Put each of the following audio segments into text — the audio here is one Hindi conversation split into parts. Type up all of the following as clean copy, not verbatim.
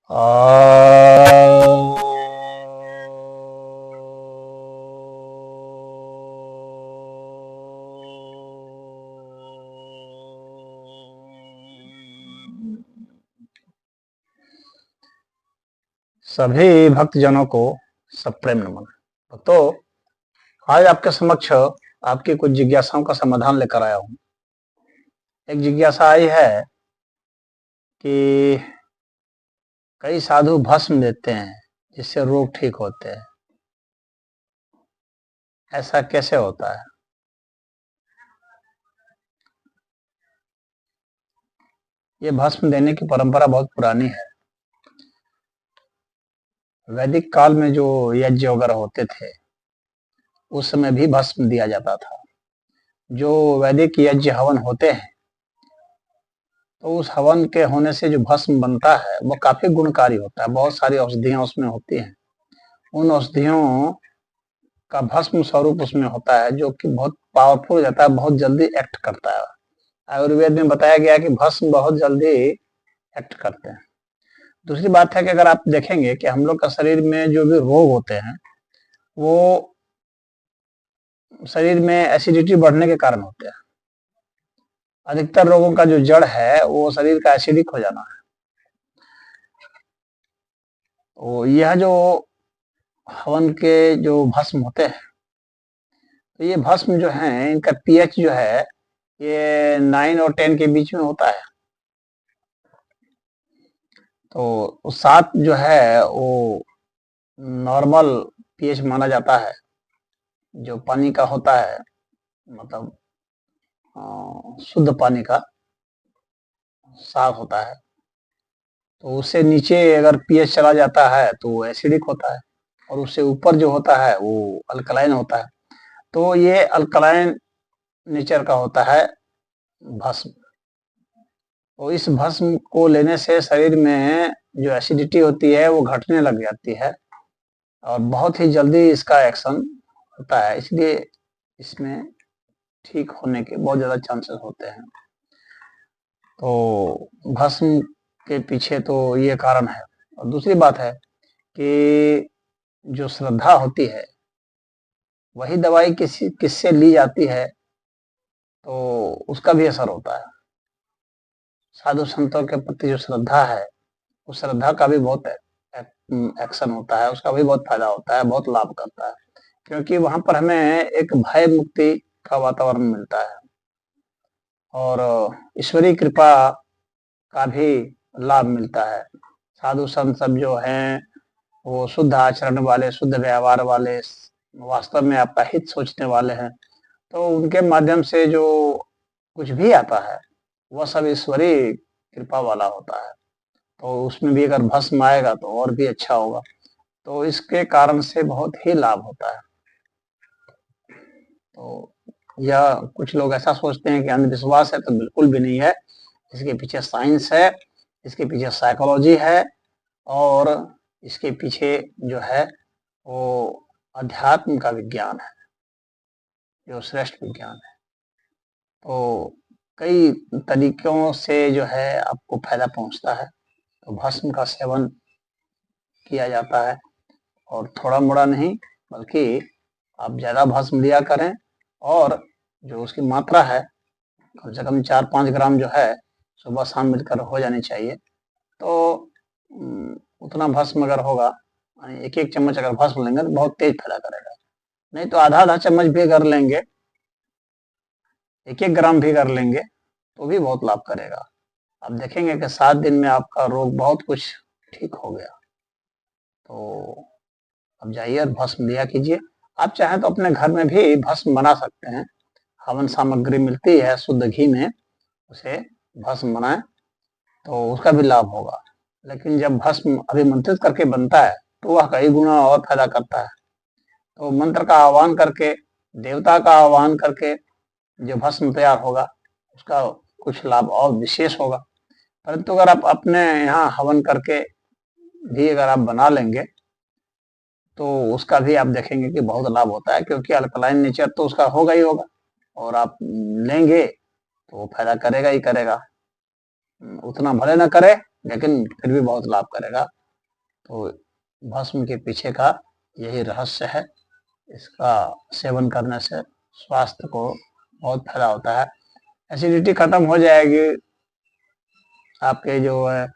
आ सभी भक्तजनों को सप्रेम नमन। तो आज आपके समक्ष आपकी कुछ जिज्ञासाओं का समाधान लेकर आया हूँ। एक जिज्ञासा आई है कि कई साधु भस्म देते हैं जिससे रोग ठीक होते हैं, ऐसा कैसे होता है? ये भस्म देने की परंपरा बहुत पुरानी है। वैदिक काल में जो यज्ञ वगैरह होते थे उस समय भी भस्म दिया जाता था। जो वैदिक यज्ञ हवन होते हैं तो उस हवन के होने से जो भस्म बनता है वो काफी गुणकारी होता है। बहुत सारी औषधियां उसमें होती हैं। उन औषधियों का भस्म स्वरूप उसमें होता है जो कि बहुत पावरफुल हो जाता है, बहुत जल्दी एक्ट करता है। आयुर्वेद में बताया गया है कि भस्म बहुत जल्दी एक्ट करते हैं। दूसरी बात है कि अगर आप देखेंगे कि हम लोग का शरीर में जो भी रोग होते हैं वो शरीर में एसिडिटी बढ़ने के कारण होते हैं। अधिकतर रोगों का जो जड़ है वो शरीर का एसिडिक हो जाना है। तो यह जो हवन के जो भस्म होते हैं तो ये भस्म जो है इनका पीएच जो है ये 9 और 10 के बीच में होता है। तो 7 जो है वो नॉर्मल पीएच माना जाता है। जो पानी का होता है मतलब शुद्ध पानी का साफ होता है। तो उससे नीचे अगर पीएच चला जाता है तो वो एसिडिक होता है और उससे ऊपर जो होता है वो अल्कलाइन होता है। तो ये अल्कलाइन नेचर का होता है भस्म। तो इस भस्म को लेने से शरीर में जो एसिडिटी होती है वो घटने लग जाती है और बहुत ही जल्दी इसका एक्शन होता है। इसलिए इसमें ठीक होने के बहुत ज्यादा चांसेस होते हैं। तो भस्म के पीछे तो ये कारण है। और दूसरी बात है कि जो श्रद्धा होती है वही दवाई किससे ली जाती है तो उसका भी असर होता है। साधु संतों के प्रति जो श्रद्धा है उस श्रद्धा का भी बहुत एक्शन होता है, उसका भी बहुत फायदा होता है, बहुत लाभ करता है। क्योंकि वहां पर हमें एक भय मुक्ति का वातावरण मिलता है और ईश्वरीय कृपा का भी लाभ मिलता है। साधु संत सब जो हैं वो शुद्ध आचरण वाले, शुद्ध व्यवहार वाले, वास्तव में आपका हित सोचने वाले हैं। तो उनके माध्यम से जो कुछ भी आता है वह सब ईश्वरीय कृपा वाला होता है। तो उसमें भी अगर भस्म आएगा तो और भी अच्छा होगा। तो इसके कारण से बहुत ही लाभ होता है। तो यह कुछ लोग ऐसा सोचते हैं कि अंधविश्वास है, तो बिल्कुल भी नहीं है। इसके पीछे साइंस है, इसके पीछे साइकोलॉजी है और इसके पीछे जो है वो अध्यात्म का विज्ञान है, जो श्रेष्ठ विज्ञान है। तो कई तरीकों से जो है आपको फायदा पहुंचता है। तो भस्म का सेवन किया जाता है और थोड़ा मोड़ा नहीं बल्कि आप ज्यादा भस्म लिया करें और जो उसकी मात्रा है कम से कम 4-5 ग्राम जो है सुबह शाम मिलकर हो जानी चाहिए। तो उतना भस्म अगर होगा, एक एक चम्मच अगर भस्म लेंगे तो बहुत तेज फायदा करेगा। नहीं तो आधा आधा चम्मच भी अगर लेंगे, एक एक ग्राम भी कर लेंगे तो भी बहुत लाभ करेगा। आप देखेंगे कि 7 दिन में आपका रोग बहुत कुछ ठीक हो गया। तो अब जाइए और भस्म लिया कीजिए। आप चाहें तो अपने घर में भी भस्म बना सकते हैं। हवन सामग्री मिलती है शुद्ध घी में, उसे भस्म बनाएं तो उसका भी लाभ होगा। लेकिन जब भस्म अभिमंत्रित करके बनता है तो वह कई गुना और फायदा करता है। तो मंत्र का आह्वान करके, देवता का आह्वान करके जो भस्म तैयार होगा उसका कुछ लाभ और विशेष होगा। परंतु अगर आप अपने यहाँ हवन करके भी अगर आप बना लेंगे तो उसका भी आप देखेंगे कि बहुत लाभ होता है, क्योंकि अल्कलाइन नेचर तो उसका होगा ही होगा और आप लेंगे तो वो फायदा करेगा ही करेगा। उतना भले ना करे लेकिन फिर भी बहुत लाभ करेगा। तो भस्म के पीछे का यही रहस्य है। इसका सेवन करने से स्वास्थ्य को बहुत फायदा होता है। एसिडिटी खत्म हो जाएगी, आपके जो है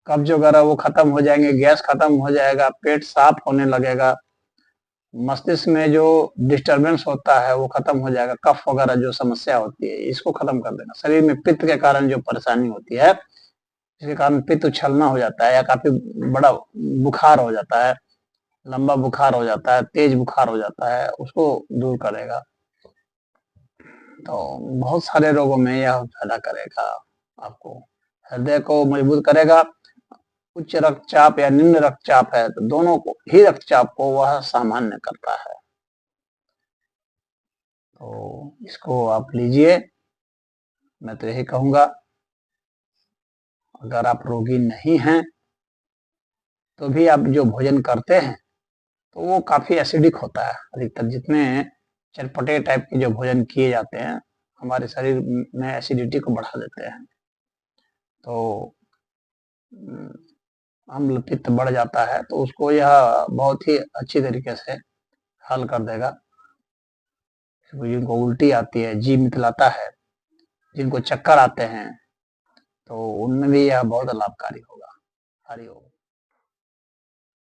कब्ज वगैरह वो खत्म हो जाएंगे, गैस खत्म हो जाएगा, पेट साफ होने लगेगा, मस्तिष्क में जो डिस्टरबेंस होता है वो खत्म हो जाएगा, कफ वगैरह जो समस्या होती है इसको खत्म कर देगा। शरीर में पित्त के कारण जो परेशानी होती है, इसके कारण पित्त उछलना हो जाता है या काफी बड़ा बुखार हो जाता है, लंबा बुखार हो जाता है, तेज बुखार हो जाता है, उसको दूर करेगा। तो बहुत सारे रोगों में यह फायदा करेगा आपको। हृदय को मजबूत करेगा। उच्च रक्तचाप या निम्न रक्तचाप है तो दोनों को ही रक्तचाप को वह सामान्य करता है। तो इसको आप लीजिए। मैं तो यही कहूंगा, अगर आप रोगी नहीं हैं तो भी आप जो भोजन करते हैं तो वो काफी एसिडिक होता है। अधिकतर जितने चटपटे टाइप के जो भोजन किए जाते हैं हमारे शरीर में एसिडिटी को बढ़ा देते हैं। तो अम्ल पित्त बढ़ जाता है, तो उसको यह बहुत ही अच्छी तरीके से हल कर देगा। जिनको उल्टी आती है, जी मितलाता है, जिनको चक्कर आते हैं, तो उनमें भी यह बहुत लाभकारी होगा। हरि ओम।